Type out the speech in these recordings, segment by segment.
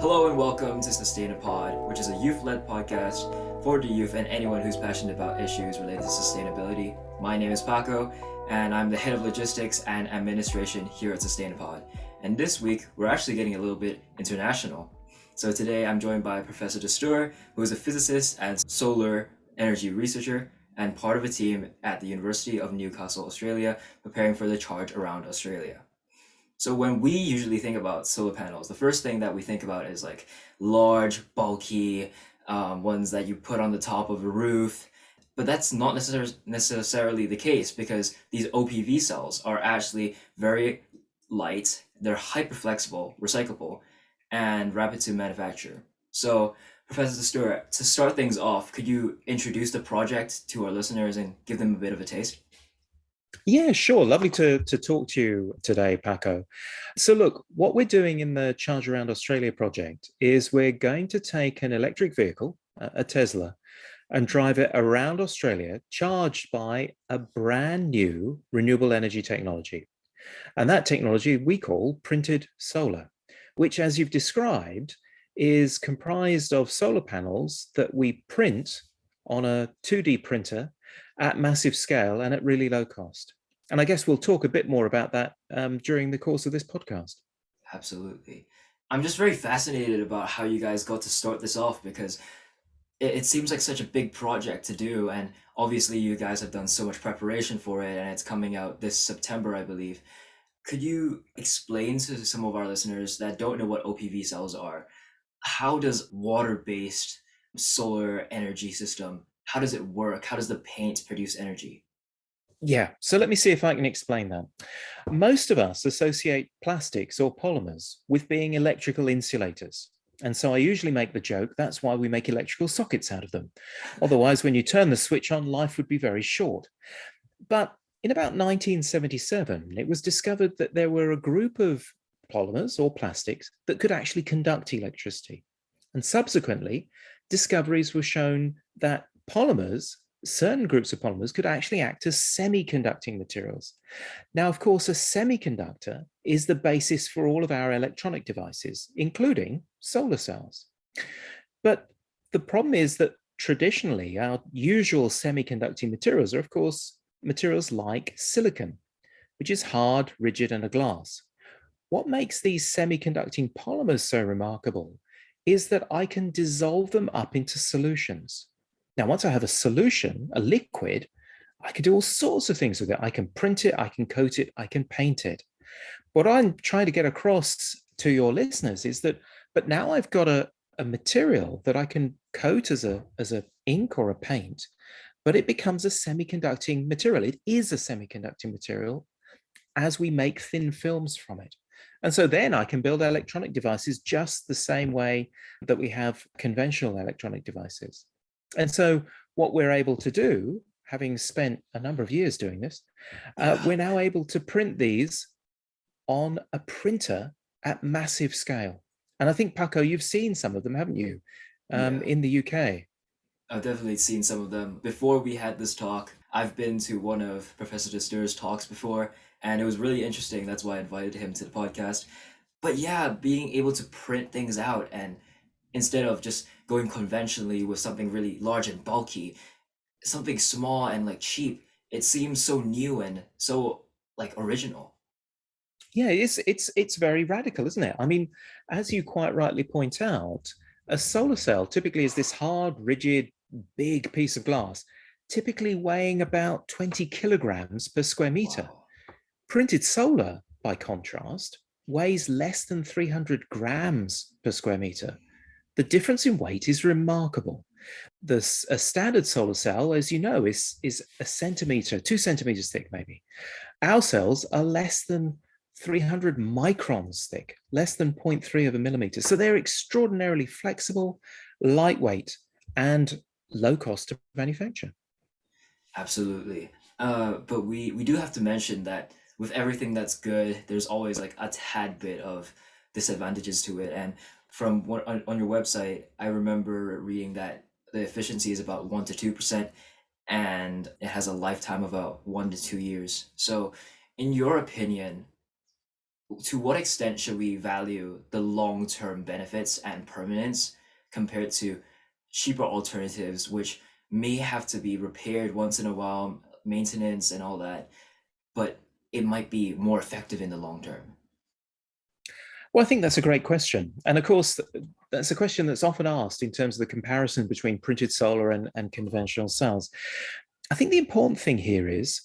Hello and welcome to SustainAPod, which is a youth-led podcast for the youth and anyone who's passionate about issues related to sustainability. My name is Paco, and I'm the head of logistics and administration here at SustainAPod. And this week, we're actually getting a little bit international. So today, I'm joined by Professor Dastoor, who is a physicist and solar energy researcher and part of a team at the University of Newcastle, Australia, preparing for the charge around Australia. So when we usually think about solar panels, the first thing that we think about is like large, bulky ones that you put on the top of a roof. But that's not necessarily the case because these OPV cells are actually very light, they're hyper flexible, recyclable, and rapid to manufacture. So Professor Stewart, to start things off, could you introduce the project to our listeners and give them a bit of a taste? Yeah, sure. Lovely to talk to you today, Paco. So, look, what we're doing in the Charge Around Australia project is we're going to take an electric vehicle, a Tesla, and drive it around Australia charged by a brand new renewable energy technology. And that technology we call printed solar, which, as you've described, is comprised of solar panels that we print on a 2D printer at massive scale and at really low cost. And I guess we'll talk a bit more about that during the course of this podcast. Absolutely. I'm just very fascinated about how you guys got to start this off because it seems like such a big project to do. And obviously, you guys have done so much preparation for it, and it's coming out this September, I believe. Could you explain to some of our listeners that don't know what OPV cells are? How does water-based solar energy system, how does it work? How does the paint produce energy? Yeah, so let me see if I can explain that. Most of us associate plastics or polymers with being electrical insulators. And so I usually make the joke, that's why we make electrical sockets out of them. Otherwise, when you turn the switch on, life would be very short. But in about 1977, it was discovered that there were a group of polymers or plastics that could actually conduct electricity. And subsequently, discoveries were shown that polymers, certain groups of polymers, could actually act as semiconducting materials. Now, of course, a semiconductor is the basis for all of our electronic devices, including solar cells. But the problem is that traditionally, our usual semiconducting materials are, of course, materials like silicon, which is hard, rigid, and a glass. What makes these semiconducting polymers so remarkable is that I can dissolve them up into solutions. Now, once I have a solution, a liquid, I can do all sorts of things with it. I can print it, I can coat it, I can paint it. What I'm trying to get across to your listeners is that, but now I've got a material that I can coat as a ink or a paint, but it becomes a semiconducting material. It is a semiconducting material as we make thin films from it. And so then I can build electronic devices just the same way that we have conventional electronic devices. And so what we're able to do, having spent a number of years doing this, we're now able to print these on a printer at massive scale. And I think, Paco, you've seen some of them, haven't you, Yeah. in the UK? I've definitely seen some of them. Before we had this talk, I've been to one of Professor Dastoor's talks before, and it was really interesting. That's why I invited him to the podcast. But yeah, being able to print things out and instead of just going conventionally with something really large and bulky, something small and like cheap, it seems so new and so like original. Yeah, it's very radical, isn't it? I mean, as you quite rightly point out, a solar cell typically is this hard, rigid, big piece of glass, typically weighing about 20 kilograms per square meter. Wow. Printed solar, by contrast, weighs less than 300 grams per square meter. The difference in weight is remarkable. A standard solar cell, as you know, is a centimeter, 2 centimeters thick, maybe. Our cells are less than 300 microns thick, less than 0.3 of a millimeter. So they're extraordinarily flexible, lightweight, and low cost to manufacture. Absolutely. But we do have to mention that with everything that's good, there's always like a tad bit of disadvantages to it. And from what on your website, I remember reading that the efficiency is about 1 to 2%, and it has a lifetime of about 1 to 2 years. So, in your opinion, to what extent should we value the long-term benefits and permanence compared to cheaper alternatives, which may have to be repaired once in a while, maintenance and all that, but it might be more effective in the long term? Well, I think that's a great question. And of course, that's a question that's often asked in terms of the comparison between printed solar and conventional cells. I think the important thing here is,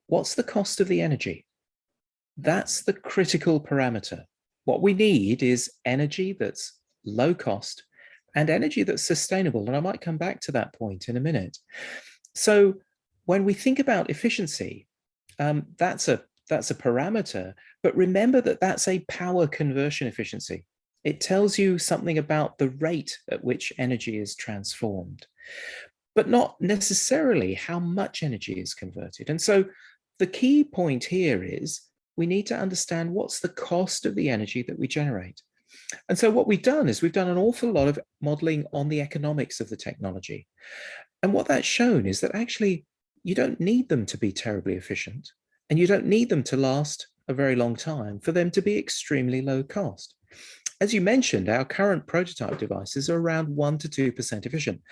what's the cost of the energy? That's the critical parameter. What we need is energy that's low cost and energy that's sustainable. And I might come back to that point in a minute. So when we think about efficiency, that's a parameter, but remember that that's a power conversion efficiency. It tells you something about the rate at which energy is transformed, but not necessarily how much energy is converted. And so the key point here is we need to understand what's the cost of the energy that we generate. And so what we've done is we've done an awful lot of modeling on the economics of the technology. And what that's shown is that actually you don't need them to be terribly efficient, and you don't need them to last a very long time for them to be extremely low cost. As you mentioned, our current prototype devices are around 1 to 2% efficient.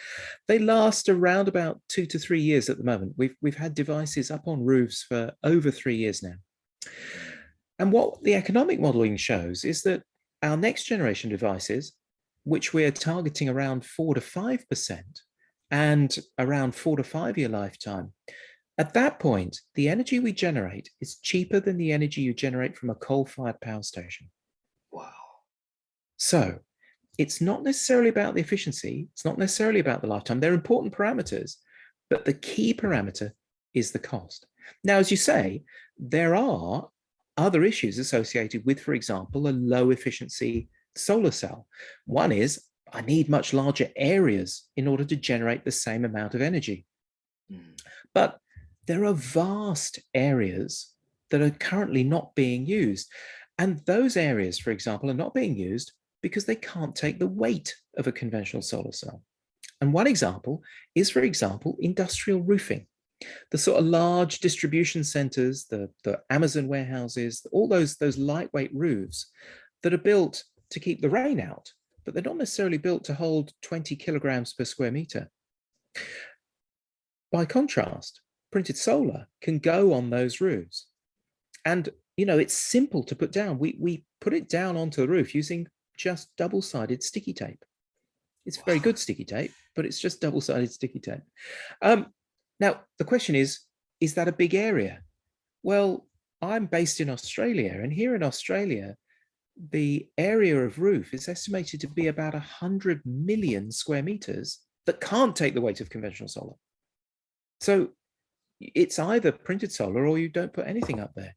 They last around about 2 to 3 years at the moment. We've had devices up on roofs for over 3 years now. And what the economic modeling shows is that our next generation devices, which we're targeting around 4 to 5% and around 4 to 5 year lifetime, at that point, the energy we generate is cheaper than the energy you generate from a coal-fired power station. Wow. So it's not necessarily about the efficiency. It's not necessarily about the lifetime. They're important parameters, but the key parameter is the cost. Now, as you say, there are other issues associated with, for example, a low efficiency solar cell. One is I need much larger areas in order to generate the same amount of energy. But there are vast areas that are currently not being used. And those areas, for example, are not being used because they can't take the weight of a conventional solar cell. And one example is, for example, industrial roofing. The sort of large distribution centers, the Amazon warehouses, all those lightweight roofs that are built to keep the rain out, but they're not necessarily built to hold 20 kilograms per square meter. By contrast, printed solar can go on those roofs. And, it's simple to put down. We put it down onto the roof using just double-sided sticky tape. It's very good sticky tape, but it's just double-sided sticky tape. Now, the question is that a big area? Well, I'm based in Australia, and here in Australia, the area of roof is estimated to be about 100 million square meters that can't take the weight of conventional solar. So it's either printed solar or you don't put anything up there.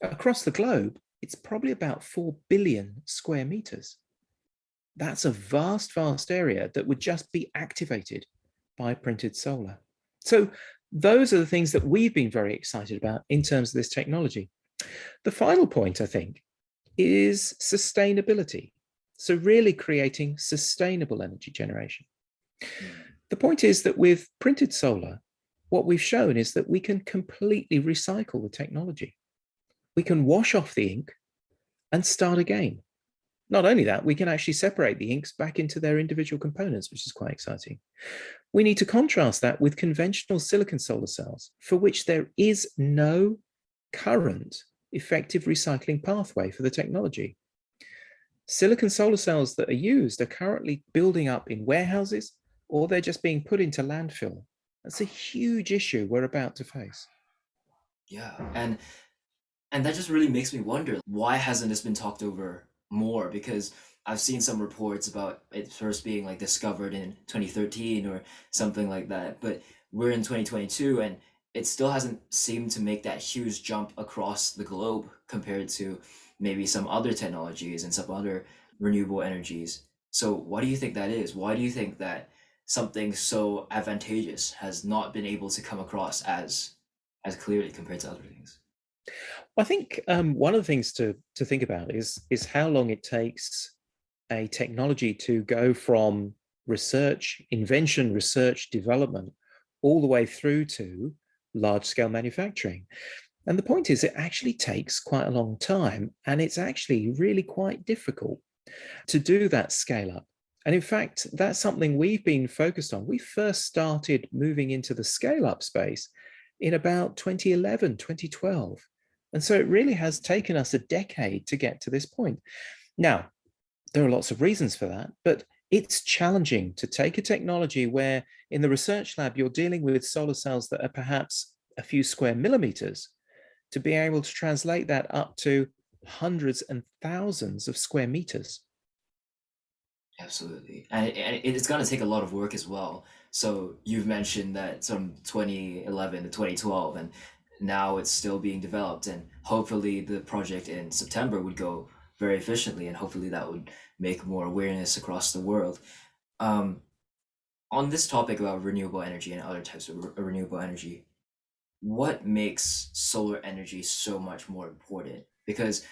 Across the globe, it's probably about 4 billion square meters. That's a vast, vast area that would just be activated by printed solar. So those are the things that we've been very excited about in terms of this technology. The final point, I think, is sustainability. So really creating sustainable energy generation. The point is that with printed solar, what we've shown is that we can completely recycle the technology. We can wash off the ink and start again. Not only that, we can actually separate the inks back into their individual components, which is quite exciting. We need to contrast that with conventional silicon solar cells, for which there is no current effective recycling pathway for the technology. Silicon solar cells that are used are currently building up in warehouses, or they're just being put into landfill. That's a huge issue we're about to face. Yeah, and that just really makes me wonder, why hasn't this been talked over more? Because I've seen some reports about it first being like discovered in 2013 or something like that, but we're in 2022 and it still hasn't seemed to make that huge jump across the globe compared to maybe some other technologies and some other renewable energies. So why do you think that is? Why do you think that something so advantageous has not been able to come across as clearly compared to other things? I think one of the things to think about is how long it takes a technology to go from research, invention, research, development, all the way through to large-scale manufacturing. And the point is, it actually takes quite a long time, and it's actually really quite difficult to do that scale up. And in fact, that's something we've been focused on. We first started moving into the scale up space in about 2011, 2012. And so it really has taken us a decade to get to this point. Now, there are lots of reasons for that, but it's challenging to take a technology where in the research lab, you're dealing with solar cells that are perhaps a few square millimeters, to be able to translate that up to hundreds and thousands of square meters. Absolutely. And it's going to take a lot of work as well. So you've mentioned that from 2011 to 2012, and now it's still being developed. And hopefully the project in September would go very efficiently, and hopefully that would make more awareness across the world. Um, on this topic about renewable energy and other types of renewable energy, what makes solar energy so much more important? Because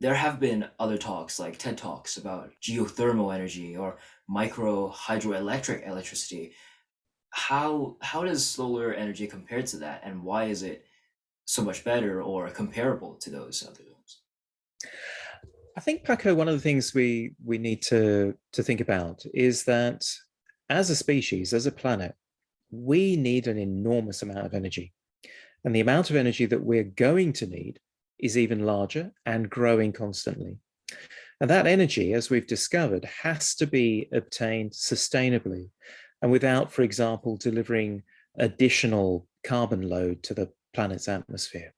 there have been other talks like TED Talks about geothermal energy or micro hydroelectric electricity. How does solar energy compare to that, and why is it so much better or comparable to those other ones? I think, Paco, one of the things we need to think about is that as a species, as a planet, we need an enormous amount of energy. And the amount of energy that we're going to need is even larger and growing constantly. And that energy, as we've discovered, has to be obtained sustainably and without, for example, delivering additional carbon load to the planet's atmosphere.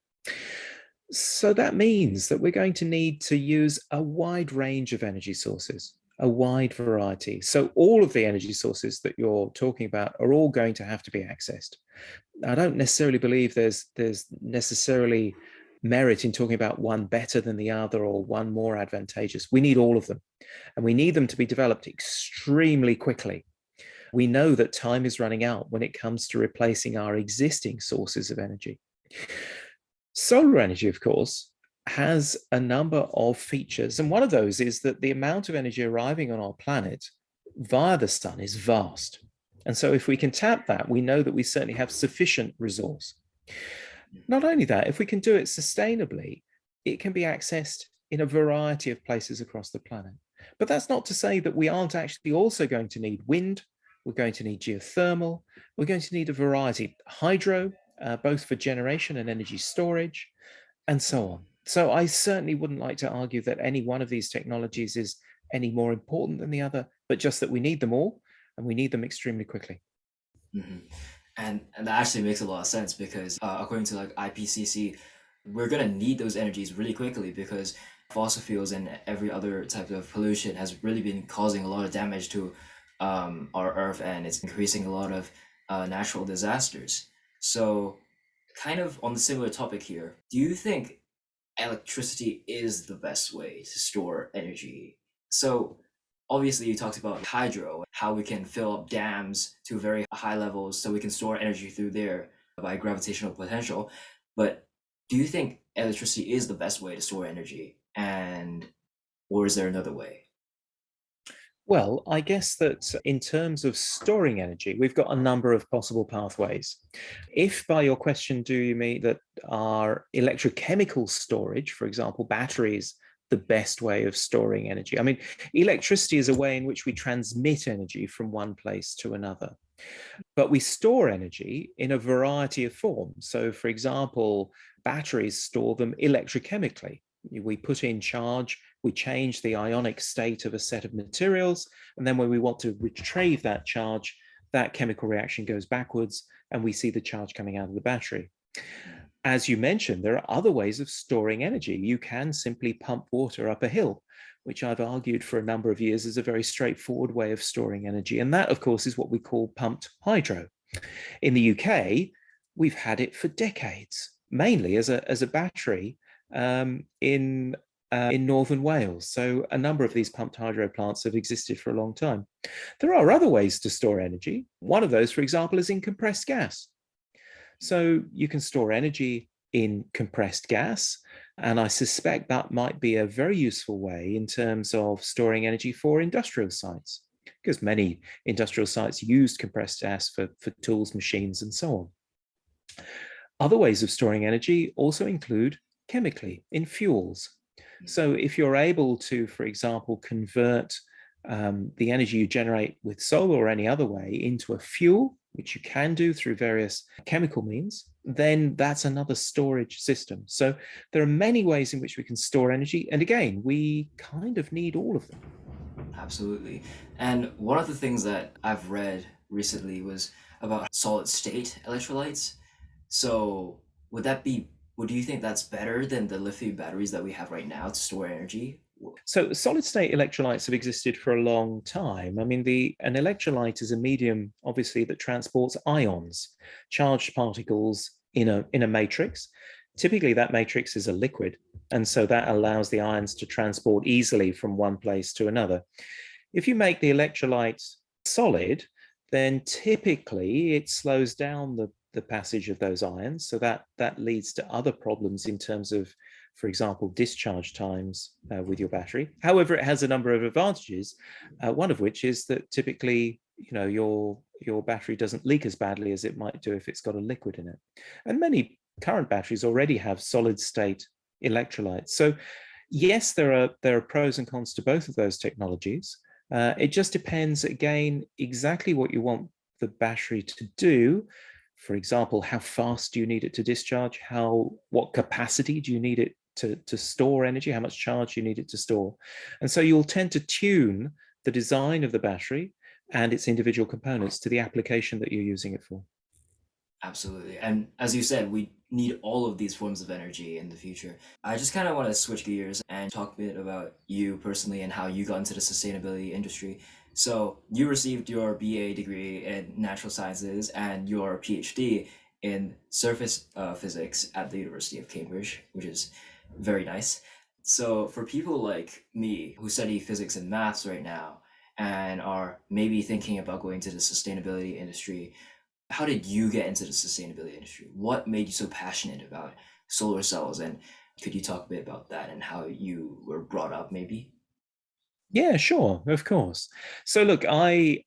So that means that we're going to need to use a wide range of energy sources, a wide variety. So all of the energy sources that you're talking about are all going to have to be accessed. I don't necessarily believe there's necessarily merit in talking about one better than the other or one more advantageous. We need all of them, and we need them to be developed extremely quickly. We know that time is running out when it comes to replacing our existing sources of energy. Solar energy, of course, has a number of features, and one of those is that the amount of energy arriving on our planet via the sun is vast. And so if we can tap that, we know that we certainly have sufficient resource. Not only that, if we can do it sustainably, it can be accessed in a variety of places across the planet. But that's not to say that we aren't actually also going to need wind, we're going to need geothermal, we're going to need a variety, hydro, both for generation and energy storage, and so on. So I certainly wouldn't like to argue that any one of these technologies is any more important than the other, but just that we need them all, and we need them extremely quickly. Mm-hmm. And that actually makes a lot of sense because according to like IPCC, we're gonna need those energies really quickly because fossil fuels and every other type of pollution has really been causing a lot of damage to our Earth, and it's increasing a lot of natural disasters. So, kind of on the similar topic here, do you think electricity is the best way to store energy? So obviously you talked about hydro, how we can fill up dams to very high levels so we can store energy through there by gravitational potential. But do you think electricity is the best way to store energy? And or is there another way? Well, I guess that in terms of storing energy, we've got a number of possible pathways. If by your question, do you mean that our electrochemical storage, for example, batteries, the best way of storing energy? I mean, electricity is a way in which we transmit energy from one place to another, but we store energy in a variety of forms. So, for example, batteries store them electrochemically. We put in charge, we change the ionic state of a set of materials, and then when we want to retrieve that charge, that chemical reaction goes backwards and we see the charge coming out of the battery. As you mentioned, there are other ways of storing energy. You can simply pump water up a hill, which I've argued for a number of years is a very straightforward way of storing energy. And that, of course, is what we call pumped hydro. In the UK, we've had it for decades, mainly as a battery in northern Wales. So a number of these pumped hydro plants have existed for a long time. There are other ways to store energy. One of those, for example, is in compressed gas. So you can store energy in compressed gas, and I suspect that might be a very useful way in terms of storing energy for industrial sites, because many industrial sites used compressed gas for tools, machines, and so on. Other ways of storing energy also include chemically in fuels. So if you're able to, for example, convert the energy you generate with solar or any other way into a fuel, which you can do through various chemical means, then that's another storage system. So there are many ways in which we can store energy. And again, we kind of need all of them. Absolutely. And one of the things that I've read recently was about solid state electrolytes. So would you think that's better than the lithium batteries that we have right now to store energy? So solid state electrolytes have existed for a long time. I mean, an electrolyte is a medium, obviously, that transports ions, charged particles in a matrix. Typically, that matrix is a liquid, and so that allows the ions to transport easily from one place to another. If you make the electrolyte solid, then typically it slows down the passage of those ions. So that leads to other problems in terms of, for example, discharge times with your battery. However, it has a number of advantages, one of which is that typically, your battery doesn't leak as badly as it might do if it's got a liquid in it. And many current batteries already have solid state electrolytes. So yes, there are pros and cons to both of those technologies. It just depends, again, exactly what you want the battery to do. For example, how fast do you need it to discharge? What capacity do you need it to store energy? How much charge do you need it to store? And so you'll tend to tune the design of the battery and its individual components to the application that you're using it for. Absolutely. And as you said, we need all of these forms of energy in the future. I just kind of want to switch gears and talk a bit about you personally and how you got into the sustainability industry. So, you received your BA degree in natural sciences and your PhD in surface physics at the University of Cambridge, which is very nice. So, for people like me who study physics and maths right now and are maybe thinking about going to the sustainability industry, how did you get into the sustainability industry? What made you so passionate about solar cells? And could you talk a bit about that and how you were brought up, maybe? Yeah, sure, of course. So look, I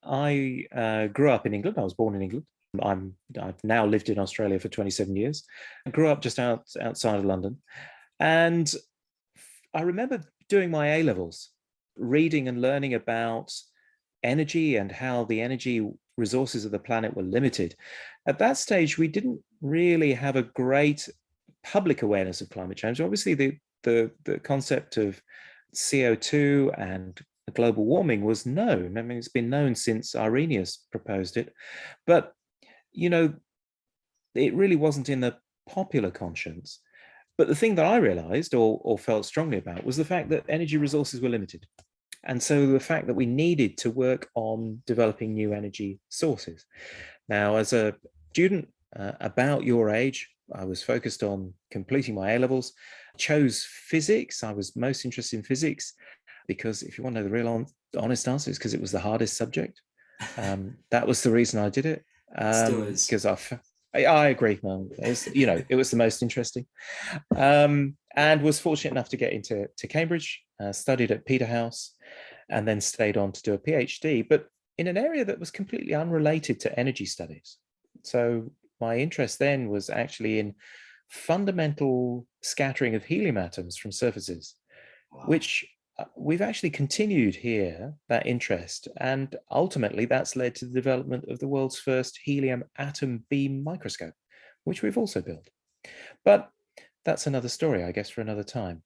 grew up in England. I was born in England. I've now lived in Australia for 27 years. I grew up just outside of London, and I remember doing my A levels, reading and learning about energy and how the energy resources of the planet were limited. At that stage, we didn't really have a great public awareness of climate change. Obviously, the concept of CO2 and global warming was known. I mean, it's been known since Arrhenius proposed it, but you know, it really wasn't in the popular conscience. But the thing that I realized or felt strongly about was the fact that energy resources were limited. And so the fact that we needed to work on developing new energy sources. Now, as a student about your age, I was focused on completing my A levels, chose physics. I was most interested in physics because if you want to know the real honest answer, it's because it was the hardest subject. That was the reason I did it. Still is. Because I agree, man. It was the most interesting, and was fortunate enough to get into Cambridge, studied at Peterhouse, and then stayed on to do a PhD, but in an area that was completely unrelated to energy studies. So my interest then was actually in fundamental scattering of helium atoms from surfaces, Wow. which we've actually continued here, that interest. And ultimately, that's led to the development of the world's first helium atom beam microscope, which we've also built. But that's another story, I guess, for another time.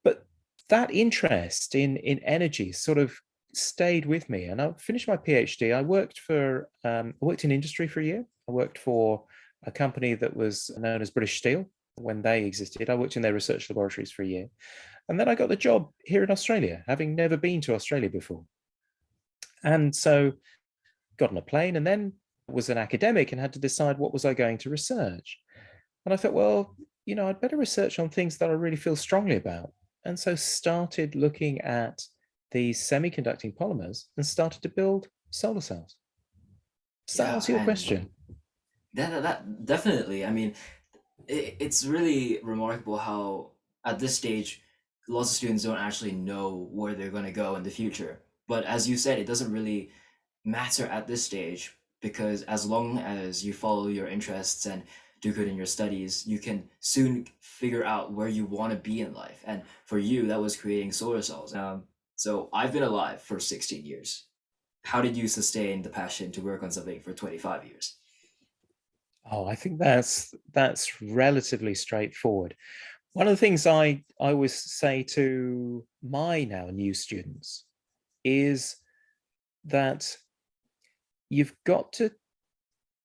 But that interest in energy sort of stayed with me. And I finished my PhD. I worked in industry for a year. I worked for a company that was known as British Steel when they existed. I worked in their research laboratories for a year. And then I got the job here in Australia, having never been to Australia before. And so got on a plane and then was an academic and had to decide what was I going to research. And I thought, well, I'd better research on things that I really feel strongly about. And so started looking at these semiconducting polymers and started to build solar cells. Does that Yeah, answer your and question? that definitely. I mean, it's really remarkable how at this stage, lots of students don't actually know where they're going to go in the future. But as you said, it doesn't really matter at this stage because as long as you follow your interests and do good in your studies, you can soon figure out where you want to be in life. And for you, that was creating solar cells. So I've been alive for 16 years. How did you sustain the passion to work on something for 25 years? Oh, I think that's relatively straightforward. One of the things I always say to my now new students is that you've got to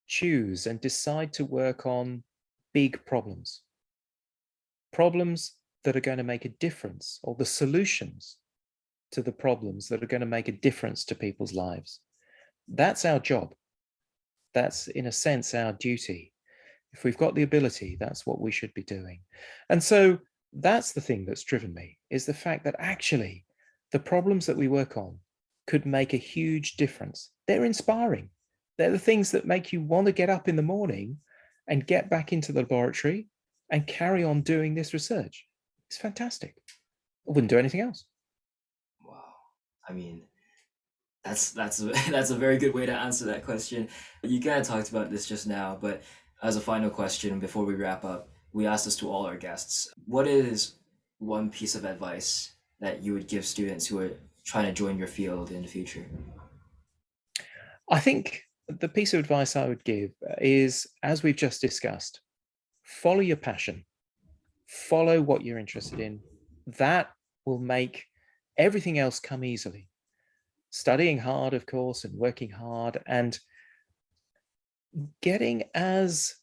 choose and decide to work on big problems, problems that are going to make a difference, or the solutions to the problems that are going to make a difference to people's lives. That's our job. That's, in a sense, our duty. If we've got the ability, that's what we should be doing. And so that's the thing that's driven me, is the fact that actually the problems that we work on could make a huge difference. They're inspiring. They're the things that make you want to get up in the morning and get back into the laboratory and carry on doing this research. It's fantastic. I wouldn't do anything else. Wow. I mean, that's a very good way to answer that question. You kind of talked about this just now, but as a final question before we wrap up, we ask this to all our guests. What is one piece of advice that you would give students who are trying to join your field in the future? I think the piece of advice I would give is, as we've just discussed, follow your passion, follow what you're interested in. That will make everything else come easily. Studying hard, of course, and working hard, and getting as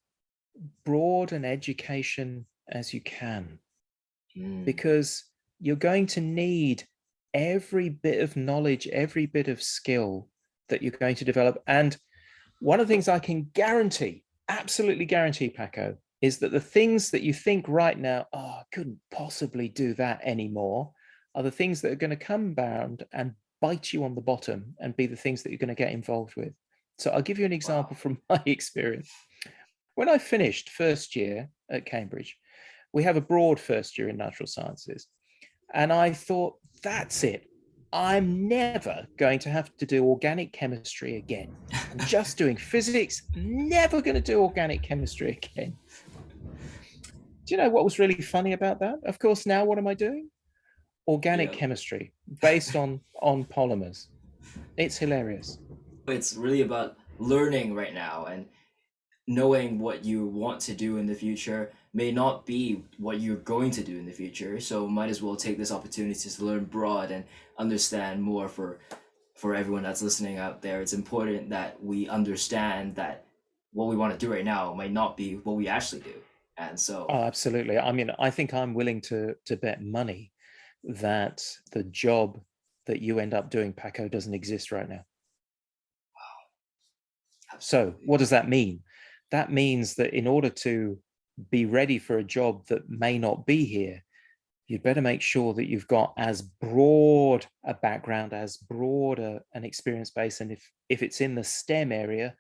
broad an education as you can, because you're going to need every bit of knowledge, every bit of skill that you're going to develop. And one of the things I can guarantee, absolutely guarantee, Paco, is that the things that you think right now, oh, I couldn't possibly do that anymore, are the things that are going to come around and bite you on the bottom and be the things that you're going to get involved with. So I'll give you an example from my experience. When I finished first year at Cambridge, we have a broad first year in natural sciences. And I thought, that's it. I'm never going to have to do organic chemistry again. I'm just doing physics, never going to do organic chemistry again. Do you know what was really funny about that? Of course, now what am I doing? Organic chemistry based on polymers. It's hilarious. It's really about learning right now, and knowing what you want to do in the future may not be what you're going to do in the future. So might as well take this opportunity to learn broad and understand more. For everyone that's listening out there, it's important that we understand that what we want to do right now might not be what we actually do. And so absolutely. I mean, I think I'm willing to bet money that the job that you end up doing, Paco, doesn't exist right now. Wow. So what does that mean? That means that in order to be ready for a job that may not be here, you'd better make sure that you've got as broad a background, as broad an experience base. And if it's in the STEM area,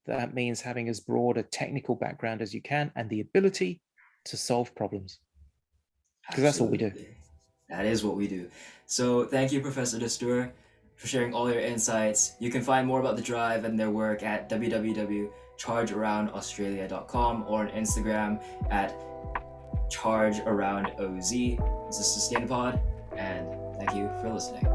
that means having as broad a technical background as you can and the ability to solve problems. Because that's what we do. That is what we do. So thank you, Professor Dastoor, for sharing all your insights. You can find more about the Drive and their work at www.chargearoundaustralia.com or on Instagram at chargearoundoz. This is Sustainapod, and thank you for listening.